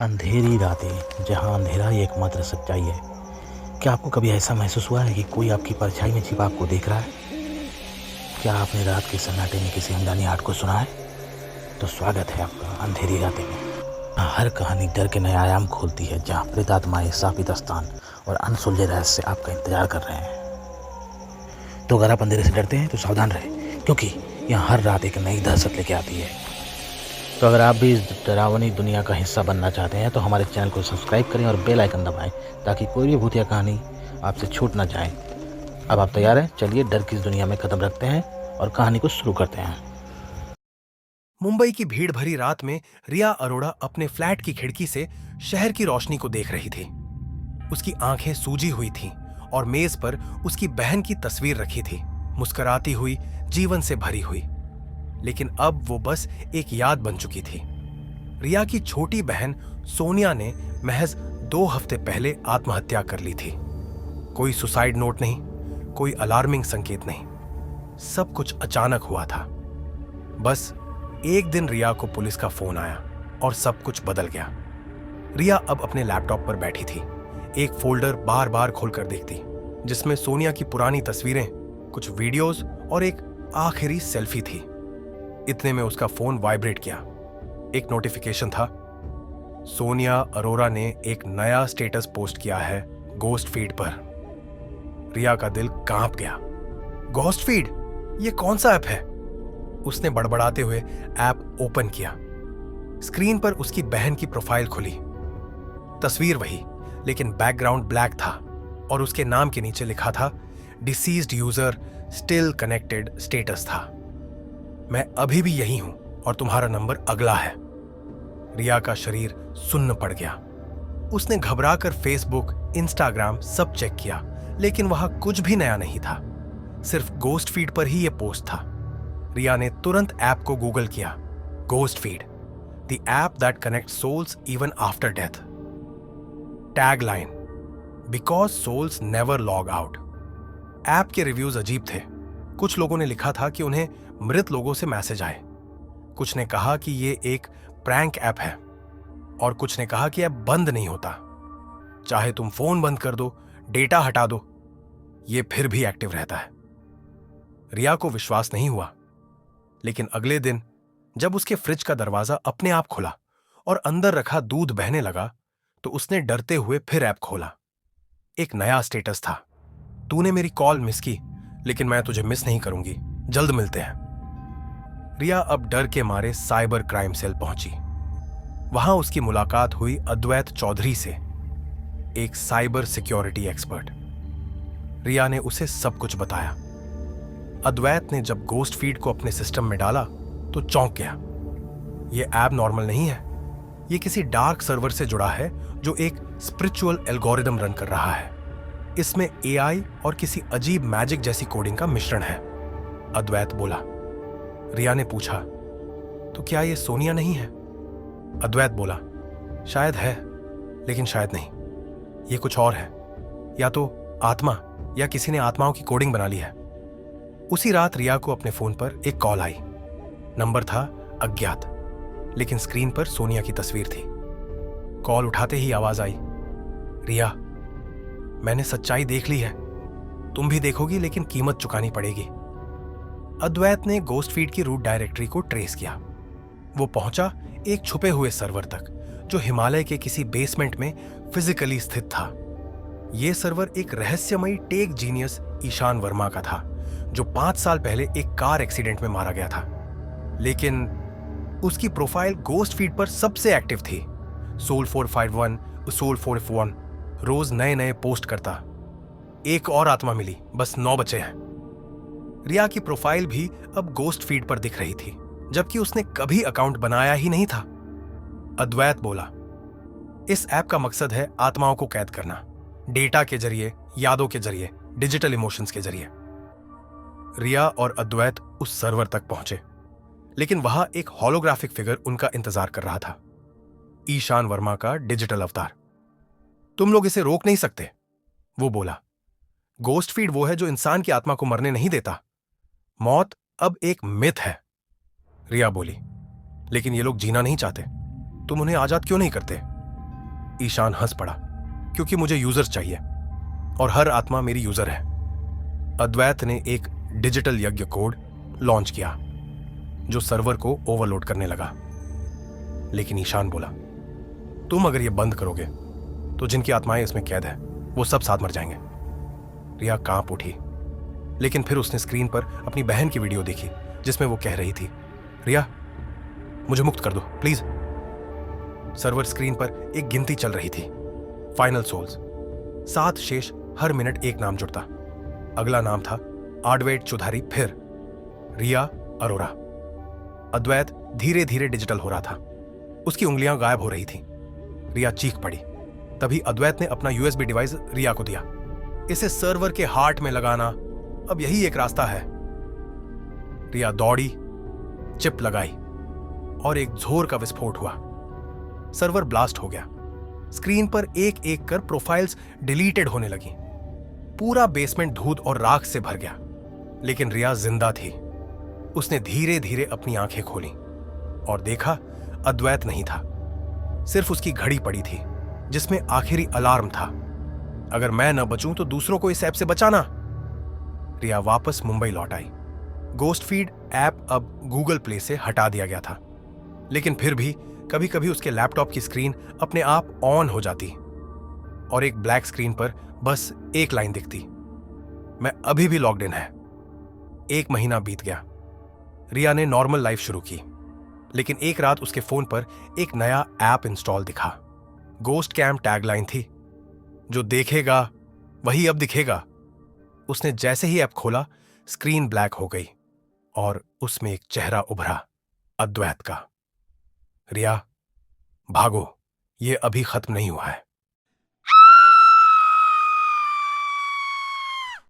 अंधेरी रातें जहाँ अंधेरा ही एकमात्र सच्चाई है। क्या आपको कभी ऐसा महसूस हुआ है कि कोई आपकी परछाई में छिपा आपको देख रहा है? क्या आपने रात के सन्नाटे में किसी अनजानी आहट को सुना है? तो स्वागत है आपका अंधेरी रातें में। हर कहानी डर के नए आयाम खोलती है, जहाँ प्रेतात्माएं, शापित स्थान और अनसुलझे रहस्य आपका इंतजार कर रहे हैं। तो अगर आप अंधेरे से डरते हैं तो सावधान रहें, क्योंकि यहाँ हर रात एक नई दहशत लेके आती है। तो अगर आप भी इस डरावनी दुनिया का हिस्सा बनना चाहते हैं तो हमारे चैनल को सब्सक्राइब करें और बेल आइकन दबाएं, ताकि कोई भी भूतिया कहानी आपसे छूट ना जाए। अब आप तैयार हैं? चलिए डर की इस दुनिया में कदम रखते हैं और कहानी को शुरू करते हैं। मुंबई की भीड़ भरी रात में रिया अरोड़ा अपने फ्लैट की खिड़की से शहर की रोशनी को देख रही थी। उसकी आंखें सूजी हुई थीं और मेज पर उसकी बहन की तस्वीर रखी थी, मुस्कुराती हुई, जीवन से भरी हुई। लेकिन अब वो बस एक याद बन चुकी थी। रिया की छोटी बहन सोनिया ने महज 2 हफ्ते पहले आत्महत्या कर ली थी। कोई सुसाइड नोट नहीं, कोई अलार्मिंग संकेत नहीं। सब कुछ अचानक हुआ था। बस एक दिन रिया को पुलिस का फोन आया और सब कुछ बदल गया। रिया अब अपने लैपटॉप पर बैठी थी, एक फोल्डर बार बार खोलकर देखती, जिसमें सोनिया की पुरानी तस्वीरें, कुछ वीडियोस और एक आखिरी सेल्फी थी। इतने में उसका फोन वाइब्रेट किया। एक नोटिफिकेशन था। सोनिया अरोरा ने एक नया स्टेटस पोस्ट किया है गोस्ट फीड पर। रिया का दिल कांप गया। Ghost feed? ये कौन सा ऐप है? उसने बड़बड़ाते हुए ऐप ओपन किया। स्क्रीन पर उसकी बहन की प्रोफाइल खुली। तस्वीर वही, लेकिन बैकग्राउंड ब्लैक था और उसके नाम के नीचे लिखा था deceased user still connected status था। मैं अभी भी यही हूं और तुम्हारा नंबर अगला है। रिया का शरीर सुन्न पड़ गया। उसने घबराकर फेसबुक, इंस्टाग्राम सब चेक किया, लेकिन वहां कुछ भी नया नहीं था। सिर्फ गोस्ट फीड पर ही यह पोस्ट था। रिया ने तुरंत ऐप को गूगल किया। Ghost feed, the app that connect souls even after death. Tag line, because souls never log out. App के रिव्यूज अजीब थे। कुछ लोगों ने लिखा था कि उन्हें मृत लोगों से मैसेज आए। कुछ ने कहा कि ये एक प्रैंक ऐप है और कुछ ने कहा कि ऐप बंद नहीं होता। चाहे तुम फोन बंद कर दो, डेटा हटा दो, ये फिर भी एक्टिव रहता है। रिया को विश्वास नहीं हुआ, लेकिन अगले दिन जब उसके फ्रिज का दरवाजा अपने आप खुला और अंदर रखा दूध बहने लगा, तो उसने डरते हुए फिर ऐप खोला। एक नया स्टेटस था। तूने मेरी कॉल मिस की, लेकिन मैं तुझे मिस नहीं करूंगी। जल्द मिलते हैं। रिया अब डर के मारे साइबर क्राइम सेल पहुंची। वहां उसकी मुलाकात हुई अद्वैत चौधरी से, एक साइबर सिक्योरिटी एक्सपर्ट। रिया ने उसे सब कुछ बताया। अद्वैत ने जब गोस्ट फीड को अपने सिस्टम में डाला तो चौंक गया। यह ऐप नॉर्मल नहीं है। यह किसी डार्क सर्वर से जुड़ा है जो एक स्पिरिचुअल एल्गोरिदम रन कर रहा है। इसमें एआई और किसी अजीब मैजिक जैसी कोडिंग का मिश्रण है। अद्वैत बोला। रिया ने पूछा, तो क्या यह सोनिया नहीं है? अद्वैत बोला, शायद है, लेकिन शायद नहीं। यह कुछ और है, या तो आत्मा या किसी ने आत्माओं की कोडिंग बना ली है। उसी रात रिया को अपने फोन पर एक कॉल आई। नंबर था अज्ञात, लेकिन स्क्रीन पर सोनिया की तस्वीर थी। कॉल उठाते ही आवाज आई, रिया, मैंने सच्चाई देख ली है। तुम भी देखोगी, लेकिन कीमत चुकानी पड़ेगी। अद्वैत ने गोस्ट फीड की रूट डायरेक्टरी को ट्रेस किया। वो पहुंचा एक छुपे हुए सर्वर तक, जो हिमालय के किसी बेसमेंट में फिजिकली स्थित था। यह सर्वर एक रहस्यमयी टेक जीनियस ईशान वर्मा का था, जो 5 साल पहले एक कार एक्सीडेंट में मारा गया था। लेकिन उसकी प्रोफाइल गोस्ट फीड पर सबसे एक्टिव थी। सोल 451, सोल 441 रोज नए नए पोस्ट करता। एक और आत्मा मिली, बस 9 बचे हैं। रिया की प्रोफाइल भी अब गोस्ट फीड पर दिख रही थी, जबकि उसने कभी अकाउंट बनाया ही नहीं था। अद्वैत बोला, इस ऐप का मकसद है आत्माओं को कैद करना, डेटा के जरिए, यादों के जरिए, डिजिटल इमोशंस के जरिए। रिया और अद्वैत उस सर्वर तक पहुंचे, लेकिन वहां एक होलोग्राफिक फिगर उनका इंतजार कर रहा था। ईशान वर्मा का डिजिटल अवतार। तुम लोग इसे रोक नहीं सकते, वो बोला। गोस्ट फीड वो है जो इंसान की आत्मा को मरने नहीं देता। मौत अब एक मिथ है। रिया बोली, लेकिन ये लोग जीना नहीं चाहते। तुम उन्हें आजाद क्यों नहीं करते? ईशान हंस पड़ा, क्योंकि मुझे यूजर्स चाहिए और हर आत्मा मेरी यूजर है। अद्वैत ने एक डिजिटल यज्ञ कोड लॉन्च किया जो सर्वर को ओवरलोड करने लगा। लेकिन ईशान बोला, तुम अगर ये बंद करोगे तो जिनकी आत्माएं इसमें कैद है वो सब साथ मर जाएंगे। रिया कांप उठी, लेकिन फिर उसने स्क्रीन पर अपनी बहन की वीडियो देखी जिसमें वो कह रही थी, रिया मुझे मुक्त कर दो प्लीज। सर्वर स्क्रीन पर एक गिनती चल रही थी, फाइनल सोल्स। 7 शेष, हर मिनट एक नाम जुड़ता। अगला नाम था आडवेट चौधारी, फिर रिया अरोरा। अद्वैत धीरे धीरे डिजिटल हो रहा था, उसकी उंगलियां गायब हो रही थी। रिया चीख पड़ी। तभी अद्वैत ने अपना यूएसबी डिवाइस रिया को दिया। इसे सर्वर के हार्ट में लगाना, अब यही एक रास्ता है। रिया दौड़ी, चिप लगाई और एक जोर का विस्फोट हुआ। सर्वर ब्लास्ट हो गया। स्क्रीन पर एक एक कर प्रोफाइल्स डिलीटेड होने लगी। पूरा बेसमेंट धूल और राख से भर गया। लेकिन रिया जिंदा थी। उसने धीरे धीरे अपनी आंखें खोली और देखा अद्वैत नहीं था, सिर्फ उसकी घड़ी पड़ी थी जिसमें आखिरी अलार्म था, अगर मैं न बचूं तो दूसरों को इस ऐप से बचाना। रिया वापस मुंबई लौट आई। गोस्ट फीड ऐप अब गूगल प्ले से हटा दिया गया था, लेकिन फिर भी कभी कभी उसके लैपटॉप की स्क्रीन अपने आप ऑन हो जाती और एक ब्लैक स्क्रीन पर बस एक लाइन दिखती, मैं अभी भी लॉग्ड इन है। 1 महीना बीत गया। रिया ने नॉर्मल लाइफ शुरू की, लेकिन एक रात उसके फोन पर एक नया ऐप इंस्टॉल दिखा। गोस्ट कैम टैगलाइन थी, जो देखेगा वही अब दिखेगा। उसने जैसे ही ऐप खोला, स्क्रीन ब्लैक हो गई और उसमें एक चेहरा उभरा, अद्वैत का। रिया भागो, ये अभी खत्म नहीं हुआ है।